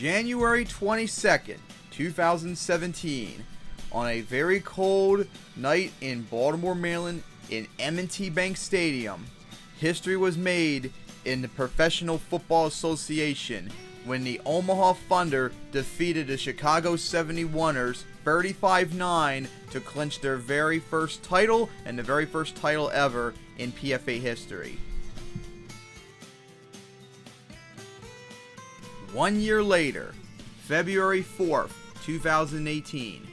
January 22nd, 2017, on a very cold night in Baltimore, Maryland, in M&T Bank Stadium, history was made in the Professional Football Association when the Omaha Thunder defeated the Chicago 71ers 35-9 to clinch their very first title and the very first title ever in PFA history. 1 year later, February 4th, 2018,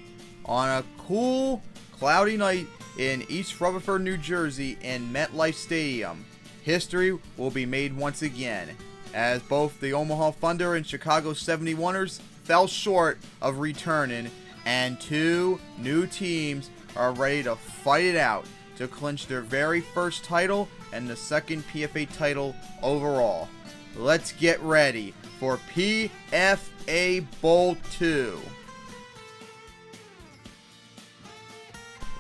on a cool, cloudy night in East Rutherford, New Jersey in MetLife Stadium, history will be made once again, as both the Omaha Thunder and Chicago 71ers fell short of returning, and two new teams are ready to fight it out to clinch their very first title and the second PFA title overall. Let's get ready for PFA Bowl 2.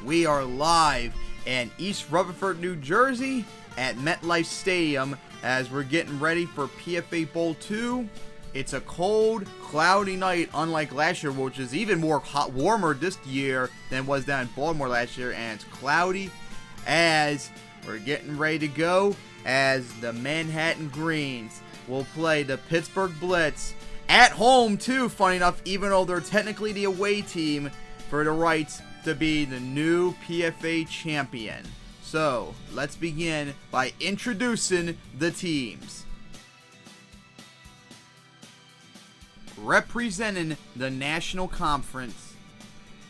We are live in East Rutherford, New Jersey at MetLife Stadium as we're getting ready for PFA Bowl 2. It's a cold, cloudy night, unlike last year, which is even more warmer this year than was down in Baltimore last year, and it's cloudy as we're getting ready to go as the Manhattan Greens will play the Pittsburgh Blitz at home too, funny enough, even though they're technically the away team, for the rights to be the new PFA champion. So, let's begin by introducing the teams. Representing the National Conference,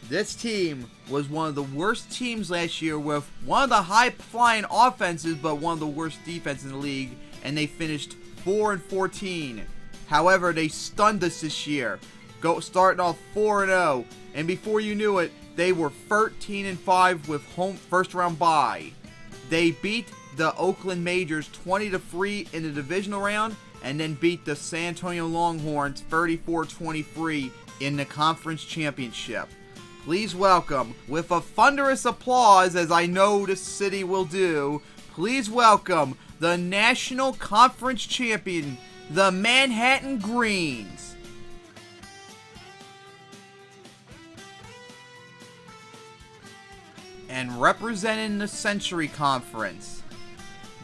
this team was one of the worst teams last year with one of the high-flying offenses but one of the worst defenses in the league, and they finished 4-14. However, they stunned us this year, starting off 4-0, and before you knew it, they were 13-5 with home first round bye. They beat the Oakland Majors 20-3 in the divisional round, and then beat the San Antonio Longhorns 34-23 in the conference championship. Please welcome, with a thunderous applause, as I know the city will do, please welcome the National Conference champion, the Manhattan Greens. And representing the Century Conference,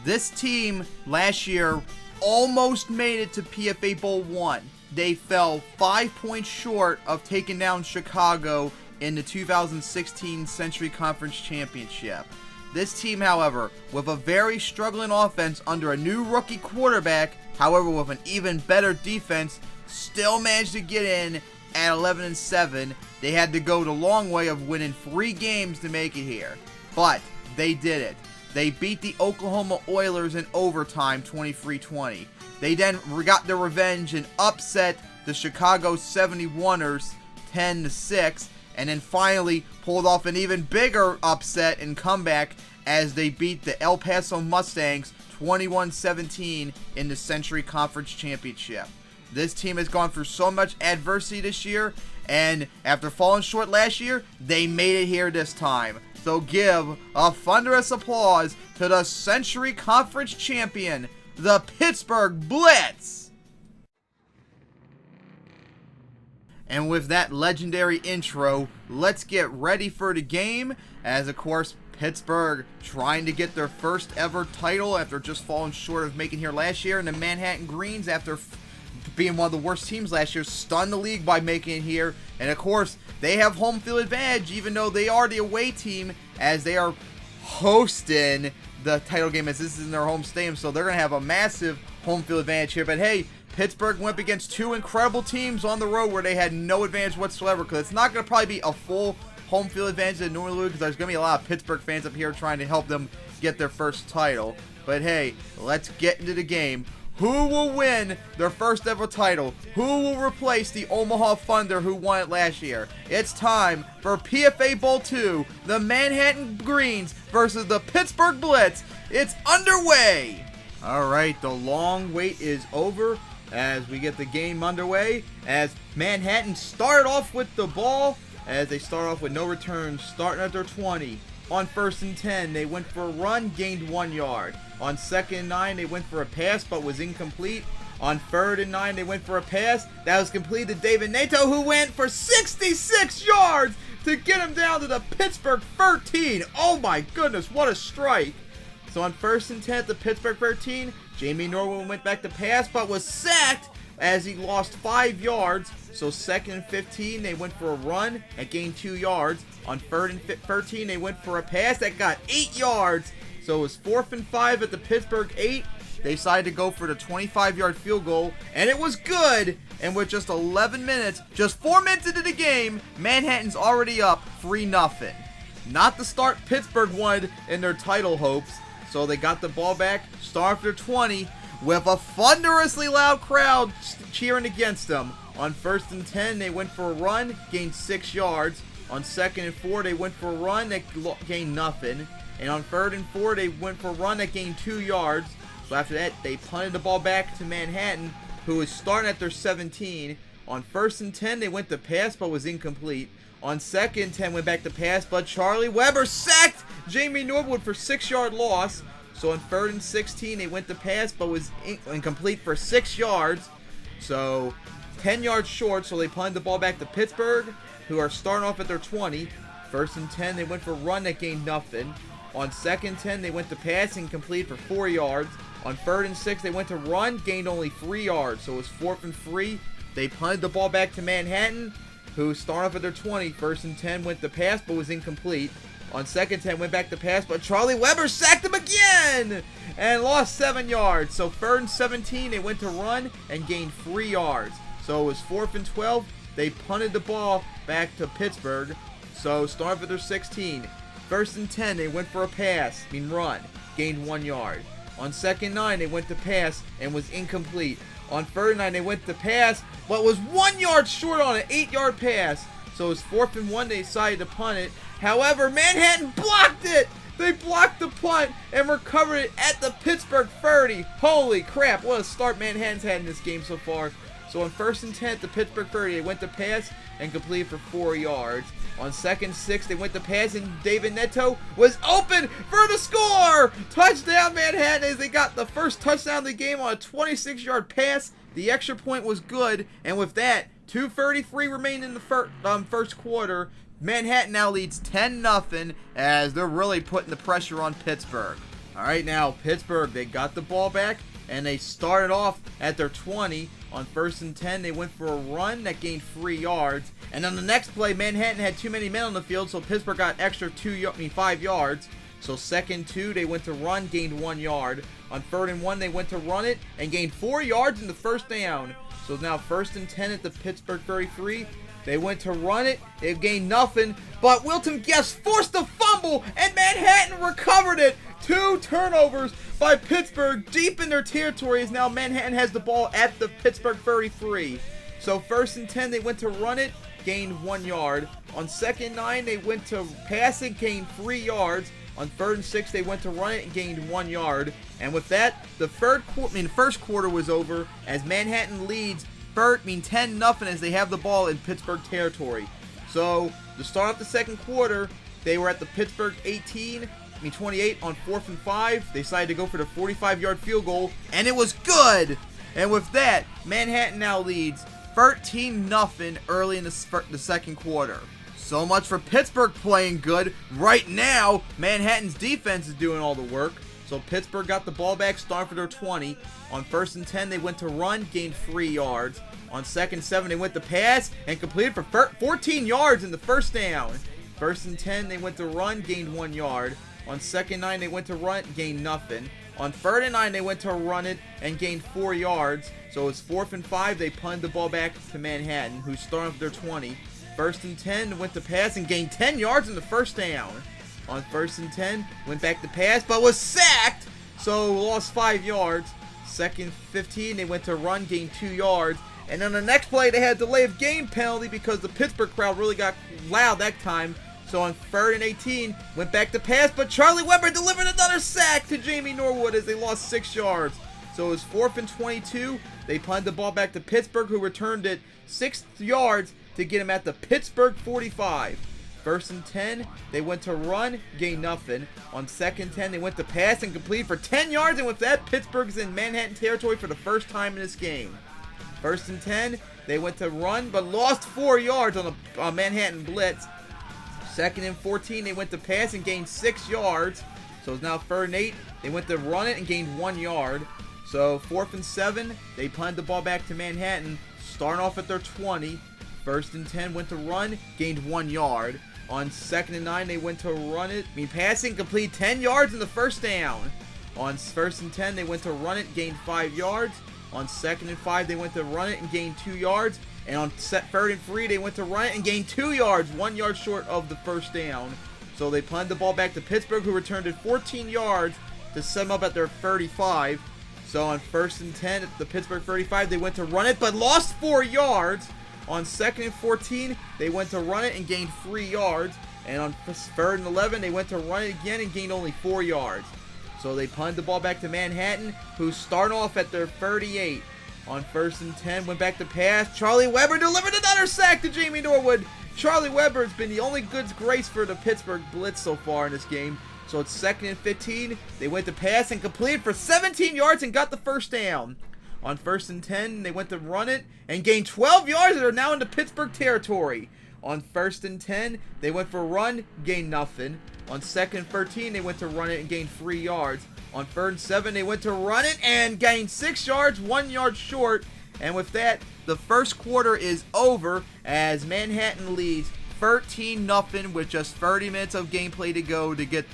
this team last year almost made it to PFA Bowl 1. They fell 5 points short of taking down Chicago in the 2016 Century Conference Championship. This team, however, with a very struggling offense under a new rookie quarterback, however with an even better defense, still managed to get in at 11-7. They had to go the long way of winning 3 games to make it here, but they did it. They beat the Oklahoma Oilers in overtime 23-20. They then got their revenge and upset the Chicago 71ers 10-6, and then finally pulled off an even bigger upset and comeback as they beat the El Paso Mustangs 21-17 in the Century Conference Championship. This team has gone through so much adversity this year, and after falling short last year, they made it here this time. So give a thunderous applause to the Century Conference champion, the Pittsburgh Blitz. And with that legendary intro, let's get ready for the game, as of course Pittsburgh trying to get their first ever title after just falling short of making here last year, and the Manhattan Greens, after being one of the worst teams last year, stunned the league by making it here. And of course, they have home field advantage, even though they are the away team, as they are hosting the title game, as this is in their home stadium. So they're going to have a massive home field advantage here. But hey, Pittsburgh went up against 2 incredible teams on the road where they had no advantage whatsoever, because it's not going to probably be a full home field advantage that normally would, because there's going to be a lot of Pittsburgh fans up here trying to help them get their first title. But hey, let's get into the game. Who will win their first ever title? Who will replace the Omaha Thunder who won it last year? It's time for PFA Bowl 2, the Manhattan Greens versus the Pittsburgh Blitz. It's underway! Alright, the long wait is over as we get the game underway, as Manhattan started off with the ball, as they start off with no returns, starting at their 20. On 1st and 10, they went for a run, gained 1 yard. On 2nd and 9, they went for a pass but was incomplete. On 3rd and 9, they went for a pass. That was completed to David Nato, who went for 66 yards to get him down to the Pittsburgh 13. Oh my goodness, what a strike. So on 1st and 10 at the Pittsburgh 13, Jamie Norwood went back to pass, but was sacked as he lost 5 yards. So 2nd and 15, they went for a run and gained 2 yards. On 3rd and 13, they went for a pass that got 8 yards. So it was 4th and 5 at the Pittsburgh 8. They decided to go for the 25-yard field goal, and it was good. And with just 11 minutes, just 4 minutes into the game, Manhattan's already up 3-0. Not the start Pittsburgh wanted in their title hopes. So they got the ball back, start after 20, with a thunderously loud crowd cheering against them. On 1st and 10, they went for a run, gained 6 yards. On 2nd and 4, they went for a run that gained nothing. And on 3rd and 4, they went for a run that gained 2 yards. So after that, they punted the ball back to Manhattan, who was starting at their 17. On 1st and 10, they went to pass, but was incomplete. On 2nd and 10, went back to pass, but Charlie Weber sacked Jamie Norwood for 6-yard loss. So on 3rd and 16, they went to pass, but was incomplete for 6 yards. So 10 yards short, so they punted the ball back to Pittsburgh, who are starting off at their 20. 1st and 10, they went for a run that gained nothing. On 2nd and 10, they went to pass and complete for 4 yards. On 3rd and 6, they went to run, gained only 3 yards. So it was 4th and 3. They punted the ball back to Manhattan, who started off at their 20. 1st and 10 went to pass, but was incomplete. On 2nd and 10 went back to pass, but Charlie Weber sacked him again and lost 7 yards. So 3rd and 17, they went to run and gained 3 yards. So it was 4th and 12. They punted the ball back to Pittsburgh. So started for their 16. 1st and 10, they went for a run, gained 1 yard. On 2nd and 9, they went to pass and was incomplete. On 3rd and 9, they went to pass, but was 1 yard short on an 8-yard pass. So it was 4th and 1, they decided to punt it. However, Manhattan blocked it. They blocked the punt and recovered it at the Pittsburgh 30. Holy crap, what a start Manhattan's had in this game so far. So on 1st and 10 at the Pittsburgh 30, they went to pass and completed for 4 yards. On 2nd and 6, they went to pass, and David Neto was open for the score! Touchdown Manhattan, as they got the first touchdown of the game on a 26-yard pass. The extra point was good, and with that, 2:33 remained in the first quarter. Manhattan now leads 10-0 as they're really putting the pressure on Pittsburgh. All right, now Pittsburgh, they got the ball back, and they started off at their 20. On 1st and 10, they went for a run that gained 3 yards. And on the next play, Manhattan had too many men on the field, so Pittsburgh got extra 5 yards. So 2nd and 2, they went to run, gained 1 yard. On 3rd and 1, they went to run it and gained 4 yards in the first down. So now 1st and 10 at the Pittsburgh 33. They went to run it. They gained nothing. But Wilton Guest forced a fumble, and Manhattan recovered it. 2 turnovers by Pittsburgh deep in their territory, as now Manhattan has the ball at the Pittsburgh 33. So 1st and 10, they went to run it, gained 1 yard. On 2nd and 9, they went to pass it, gained 3 yards. On 3rd and 6, they went to run it and gained 1 yard. And with that, the first quarter was over, as Manhattan leads 10-0 as they have the ball in Pittsburgh territory. So to start off the second quarter, they were at the Pittsburgh 28 on 4th and 5. They decided to go for the 45-yard field goal, and it was good. And with that, Manhattan now leads 13-0 early in the second quarter. So much for Pittsburgh playing good. Right now, Manhattan's defense is doing all the work. So Pittsburgh got the ball back, starting for their 20. On 1st and 10, they went to run, gained 3 yards. On 2nd and 7, they went to pass and completed for 14 yards in the first down. 1st and 10, they went to run, gained 1 yard. On 2nd and 9, they went to run, gained nothing. On 3rd and 9, they went to run it and gained 4 yards. So it's 4th and 5, they punted the ball back to Manhattan, who's starting off their 20. 1st and 10, went to pass and gained 10 yards in the first down. On 1st and 10, went back to pass, but was sacked, so lost 5 yards. 2nd 15, they went to run, gained 2 yards. And on the next play, they had a delay of game penalty because the Pittsburgh crowd really got loud that time. So on 3rd and 18, went back to pass, but Charlie Weber delivered another sack to Jamie Norwood as they lost 6 yards. So it was 4th and 22. They punted the ball back to Pittsburgh, who returned it 6 yards to get him at the Pittsburgh 45. first and 10, they went to run, gained nothing. On second 10, they went to pass and complete for 10 yards. And with that, Pittsburgh's in Manhattan territory for the first time in this game. First and 10, they went to run, but lost 4 yards on a Manhattan Blitz. Second and 14, they went to pass and gained 6 yards. So it's now third and 8. They went to run it and gained 1 yard. So fourth and 7, they punted the ball back to Manhattan, starting off at their 20. First and 10, went to run, gained 1 yard. On second and 9, they went to run it, passing, complete 10 yards in the first down. On first and 10, they went to run it, gained 5 yards. On second and 5, they went to run it and gained 2 yards. And on third and 3, they went to run it and gained 2 yards, 1 yard short of the first down. So they punted the ball back to Pittsburgh, who returned it 14 yards to set them up at their 35. So on first and 10 at the Pittsburgh 35, they went to run it, but lost 4 yards. On second and 14, they went to run it and gained 3 yards. And on third and 11, they went to run it again and gained only 4 yards. So they punted the ball back to Manhattan, who start off at their 38. On first and 10, went back to pass. Charlie Weber delivered another sack to Jamie Norwood. Charlie Weber has been the only good grace for the Pittsburgh Blitz so far in this game. So it's second and 15. They went to pass and completed for 17 yards and got the first down. On first and 10, they went to run it and gained 12 yards and are now into Pittsburgh territory. On first and 10, they went for a run, gained nothing. On second and 13, they went to run it and gained 3 yards. On third and 7, they went to run it and gained 6 yards, 1 yard short. And with that, the first quarter is over as Manhattan leads 13-0 with just 30 minutes of gameplay to go to get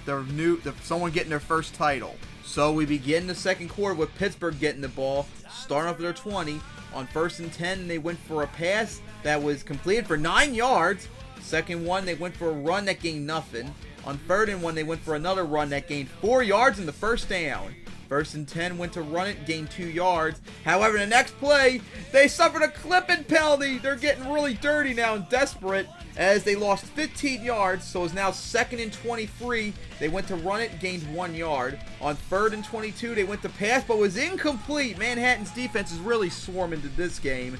someone getting their first title. So we begin the second quarter with Pittsburgh getting the ball, starting off at their 20. On first and 10, they went for a pass that was completed for 9 yards. Second one, they went for a run that gained nothing. On third and 1, they went for another run that gained 4 yards in the first down. First and 10, went to run it, gained 2 yards. However, the next play, they suffered a clipping penalty. They're getting really dirty now and desperate as they lost 15 yards. So it's now second and 23. They went to run it, gained 1 yard. On third and 22, they went to pass, but was incomplete. Manhattan's defense is really swarming to this game.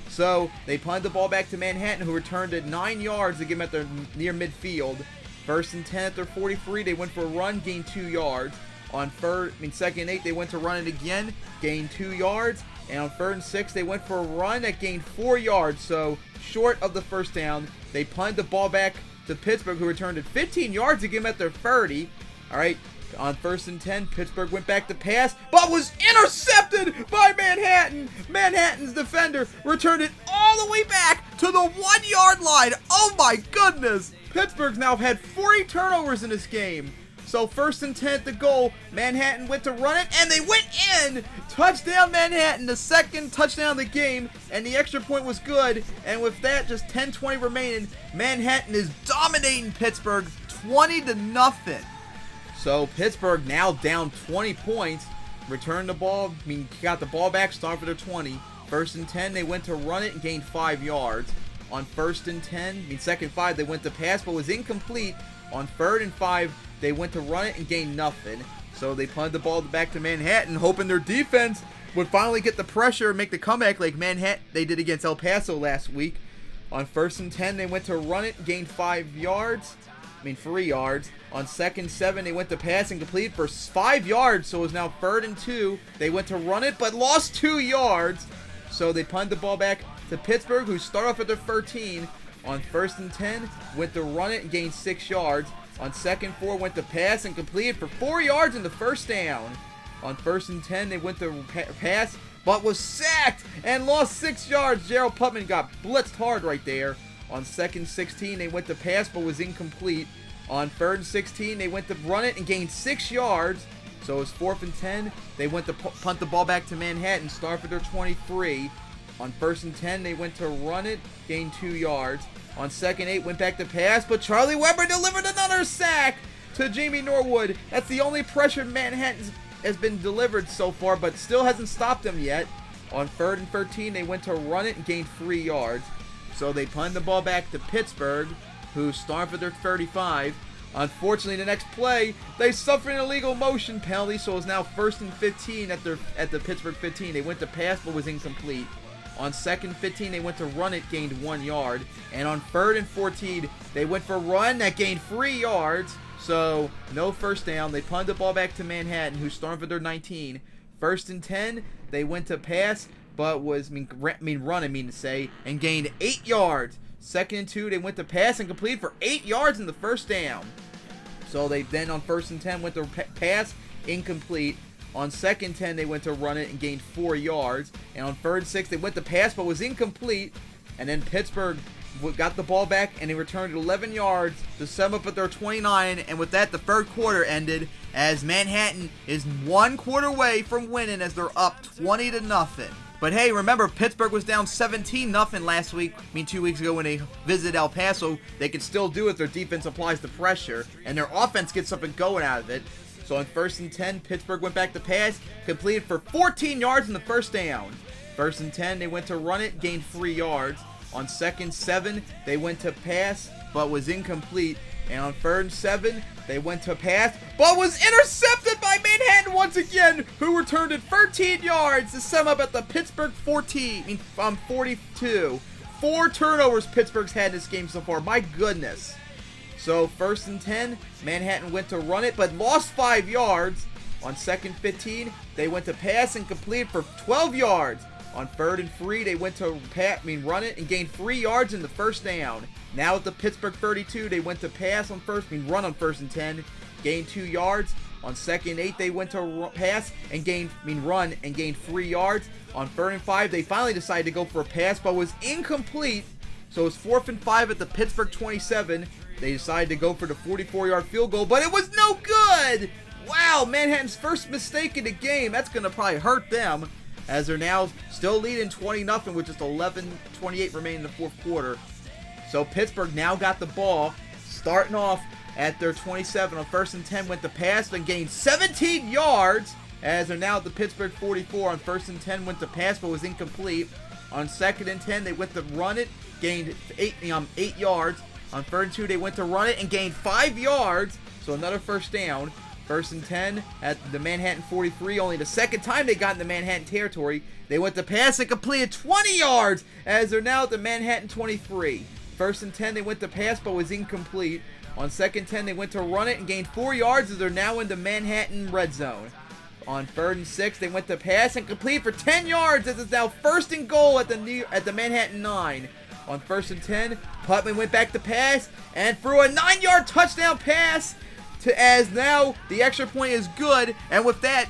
So they punted the ball back to Manhattan, who returned it 9 yards to get them at their near midfield. First and 10 at their 43, they went for a run, gained 2 yards. On second and 8, they went to run it again, gained 2 yards. And on third and 6, they went for a run that gained 4 yards. So short of the first down, they punted the ball back to Pittsburgh, who returned it 15 yards to get them at their 30. All right. On first and 10, Pittsburgh went back to pass, but was intercepted by Manhattan. Manhattan's defender returned it all the way back to the 1 yard line. Oh my goodness. Pittsburgh's now had 40 turnovers in this game. So first and 10 at the goal, Manhattan went to run it, and they went in! Touchdown Manhattan, the second touchdown of the game, and the extra point was good. And with that, just 10-20 remaining, Manhattan is dominating Pittsburgh 20-0. So Pittsburgh now down 20 points, returned the ball, got the ball back, started for their 20. First and 10, they went to run it and gained 5 yards. On first and 10, second 5, they went to pass, but was incomplete. On third and 5, they went to run it and gained nothing. So they punted the ball back to Manhattan, hoping their defense would finally get the pressure and make the comeback like Manhattan they did against El Paso last week. On first and 10, they went to run it, gained 3 yards. On second 7, they went to pass and complete for 5 yards. So it was now third and 2. They went to run it, but lost 2 yards. So they punted the ball back to Pittsburgh, who start off at their 13. On first and 10, went to run it and gained 6 yards. On second 4, went to pass and completed for 4 yards in the first down. On first and 10, they went to pass, but was sacked and lost 6 yards. Gerald Putman got blitzed hard right there. On second 16, they went to pass, but was incomplete. On third and 16, they went to run it and gained 6 yards. So it was fourth and 10. They went to punt the ball back to Manhattan, start for their 23. On first and 10, they went to run it, gained 2 yards. On second 8, went back to pass, but Charlie Weber delivered another sack to Jamie Norwood. That's the only pressure Manhattan has been delivered so far, but still hasn't stopped them yet. On third and 13, they went to run it and gained 3 yards. So they punted the ball back to Pittsburgh, who started for their 35. Unfortunately, the next play, they suffered an illegal motion penalty, so it's now first and 15 at the Pittsburgh 15. They went to pass, but was incomplete. On 2nd and 15, they went to run it, gained 1 yard. And on 3rd and 14, they went for a run that gained 3 yards. So, no first down. They punted the ball back to Manhattan, who started for their 19. 1st and 10, they went to pass, but was, and gained 8 yards. 2nd and 2, they went to pass and completed for 8 yards in the first down. So, they then on 1st and 10 went to pass, incomplete. On 2nd and 10, they went to run it and gained 4 yards. And on 3rd and 6, they went to pass, but was incomplete. And then Pittsburgh got the ball back, and they returned it 11 yards to sum up at their 29. And with that, the third quarter ended as Manhattan is 1 quarter away from winning as they're up 20-0. But hey, remember, Pittsburgh was down 17-0 last week, 2 weeks ago when they visited El Paso. They can still do it if their defense applies the pressure, and their offense gets something going out of it. So on 1st and 10, Pittsburgh went back to pass, completed for 14 yards in the first down. 1st and 10, they went to run it, gained 3 yards. On 2nd and 7, they went to pass, but was incomplete. And on 3rd and 7, they went to pass, but was intercepted by Manhattan once again, who returned it 13 yards to sum up at the Pittsburgh 42. 4 turnovers Pittsburgh's had in this game so far. My goodness. So 1st and 10, Manhattan went to run it, but lost 5 yards. On 2nd and 15, they went to pass and completed for 12 yards. On 3rd and 3, they went to run it and gained 3 yards in the first down. Now at the Pittsburgh 32, they went to pass on run on 1st and 10, gained 2 yards. On 2nd and 8, they went to pass and run and gained 3 yards. On 3rd and 5, they finally decided to go for a pass, but was incomplete. So it's 4th and 5 at the Pittsburgh 27. They decided to go for the 44-yard field goal, but it was no good! Wow, Manhattan's first mistake in the game. That's going to probably hurt them, as they're now still leading 20-0 with just 11:28 remaining in the fourth quarter. So Pittsburgh now got the ball, starting off at their 27 on 1st and 10, went to pass and gained 17 yards, as they're now at the Pittsburgh 44 on 1st and 10, went to pass but was incomplete. On 2nd and 10, they went to run it, gained 8 yards. On 3rd and 2, they went to run it and gained 5 yards, so another first down. 1st and 10 at the Manhattan 43, only the second time they got in the Manhattan territory. They went to pass and completed 20 yards, as they're now at the Manhattan 23. 1st and 10, they went to pass but was incomplete. On 2nd and 10, they went to run it and gained 4 yards, as they're now in the Manhattan red zone. On 3rd and 6, they went to pass and complete for 10 yards, as it's now 1st and goal at the Manhattan 9. On 1st and 10, Putman went back to pass and threw a 9-yard touchdown pass, as now the extra point is good, and with that,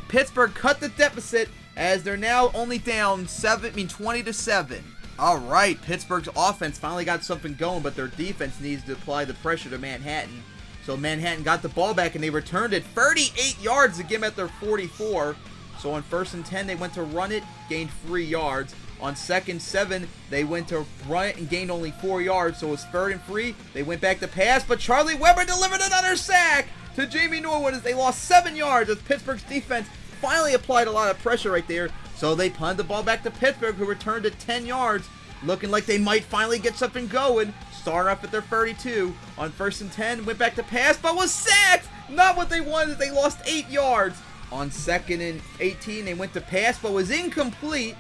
Pittsburgh cut the deficit, as they're now only down 20-7. All right, Pittsburgh's offense finally got something going, but their defense needs to apply the pressure to Manhattan. So Manhattan got the ball back, and they returned it 38 yards to get them at their 44. So on 1st and 10, they went to run it, gained 3 yards. On 2nd and 7, they went to run it and gained only 4 yards. So it was 3rd and 3. They went back to pass, but Charlie Weber delivered another sack to Jamie Norwood as they lost 7 yards, as Pittsburgh's defense finally applied a lot of pressure right there. So they punted the ball back to Pittsburgh, who returned it 10 yards, looking like they might finally get something going. Started off at their 32. On 1st and 10, went back to pass, but was sacked. Not what they wanted. They lost 8 yards. On 2nd and 18, they went to pass, but was incomplete.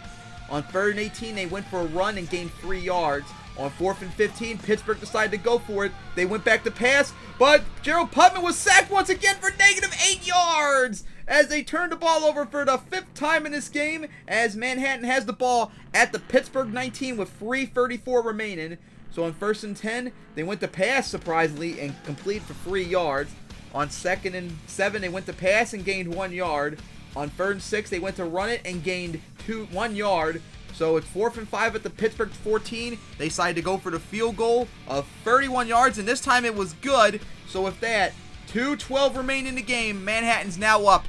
On 3rd and 18, they went for a run and gained 3 yards. On 4th and 15, Pittsburgh decided to go for it. They went back to pass, but Gerald Putman was sacked once again for -8 yards, as they turned the ball over for the 5th time in this game, as Manhattan has the ball at the Pittsburgh 19 with 3:34 remaining. So on 1st and 10, they went to pass, surprisingly, and complete for 3 yards. On 2nd and 7, they went to pass and gained 1 yard. On 3rd and 6, they went to run it and gained 1 yard. So it's 4th and 5 at the Pittsburgh 14. They decided to go for the field goal of 31 yards, and this time it was good. So with that, 2:12 remaining in the game, Manhattan's now up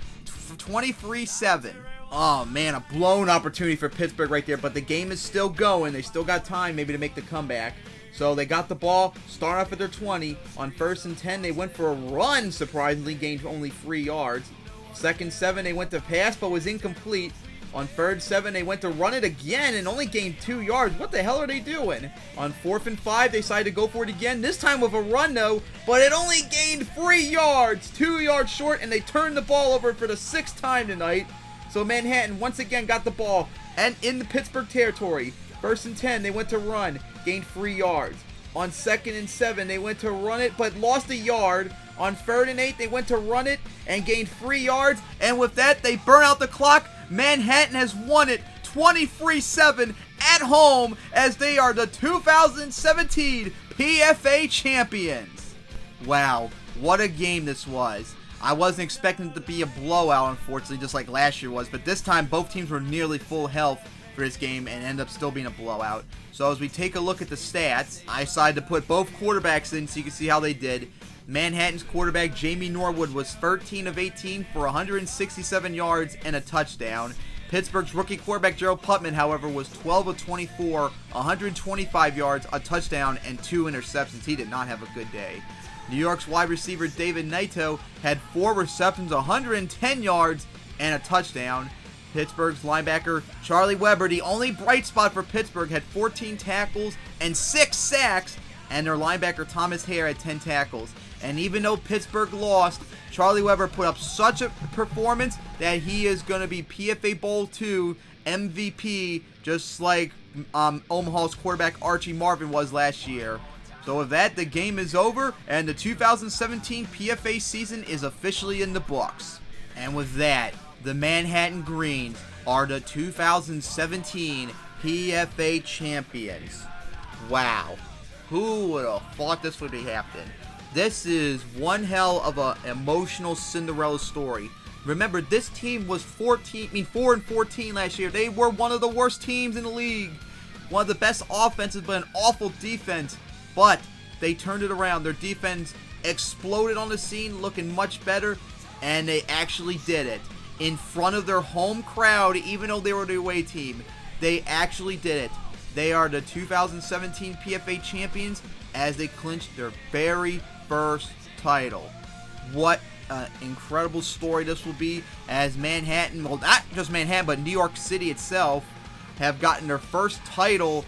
23-7. Oh man, a blown opportunity for Pittsburgh right there, but the game is still going. They still got time maybe to make the comeback. So they got the ball, start off at their 20. On 1st and 10, they went for a run, surprisingly, gained only 3 yards. 2nd and 7, they went to pass, but was incomplete. On 3rd and 7, they went to run it again and only gained 2 yards. What the hell are they doing? On 4th and 5, they decided to go for it again, this time with a run though, but it only gained 3 yards, 2 yards short, and they turned the ball over for the 6th time tonight. So Manhattan once again got the ball and in the Pittsburgh territory. 1st and 10, they went to run, gained 3 yards. On 2nd and 7, they went to run it, but lost a yard. On 3rd and 8, they went to run it and gained 3 yards. And with that, they burn out the clock. Manhattan has won it 23-7 at home as they are the 2017 PFA champions. Wow, what a game this was. I wasn't expecting it to be a blowout, unfortunately, just like last year was. But this time, both teams were nearly full health for this game and ended up still being a blowout. So as we take a look at the stats, I decided to put both quarterbacks in so you can see how they did. Manhattan's quarterback, Jamie Norwood, was 13 of 18 for 167 yards and a touchdown. Pittsburgh's rookie quarterback, Gerald Putman, however, was 12 of 24, 125 yards, a touchdown, and 2 interceptions. He did not have a good day. New York's wide receiver, David Naito, had 4 receptions, 110 yards, and a touchdown. Pittsburgh's linebacker, Charlie Weber, the only bright spot for Pittsburgh, had 14 tackles and 6 sacks, and their linebacker, Thomas Hare, had 10 tackles. And even though Pittsburgh lost, Charlie Weber put up such a performance that he is going to be PFA Bowl 2 MVP, just like Omaha's quarterback Archie Marvin was last year. So with that, the game is over, and the 2017 PFA season is officially in the books. And with that, the Manhattan Greens are the 2017 PFA champions. Wow. Who would have thought this would be happening? This is one hell of an emotional Cinderella story. Remember, this team was 4 and 14 last year. They were one of the worst teams in the league. One of the best offenses, but an awful defense. But they turned it around. Their defense exploded on the scene, looking much better, and they actually did it. In front of their home crowd, even though they were the away team, they actually did it. They are the 2017 PFA champions as they clinched their very first title. What an incredible story this will be as Manhattan, well, not just Manhattan, but New York City itself have gotten their first title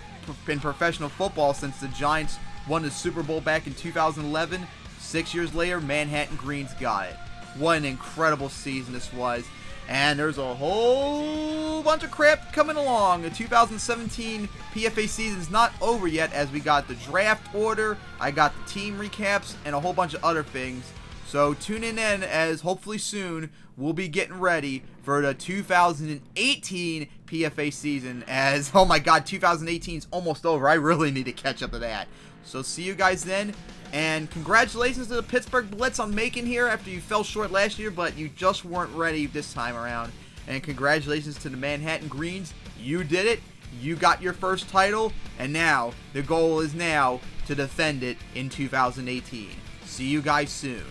in professional football since the Giants won the Super Bowl back in 2011. 6 years later, Manhattan Greens got it. What an incredible season this was. And there's a whole bunch of crap coming along. The 2017 PFA season is not over yet as we got the draft order, I got the team recaps, and a whole bunch of other things. So tune in as hopefully soon we'll be getting ready for the 2018 PFA season as, oh my god, 2018 is almost over. I really need to catch up to that. So see you guys then. And congratulations to the Pittsburgh Blitz on making here after you fell short last year, but you just weren't ready this time around. And congratulations to the Manhattan Greens. You did it. You got your first title. And now, the goal is now to defend it in 2018. See you guys soon.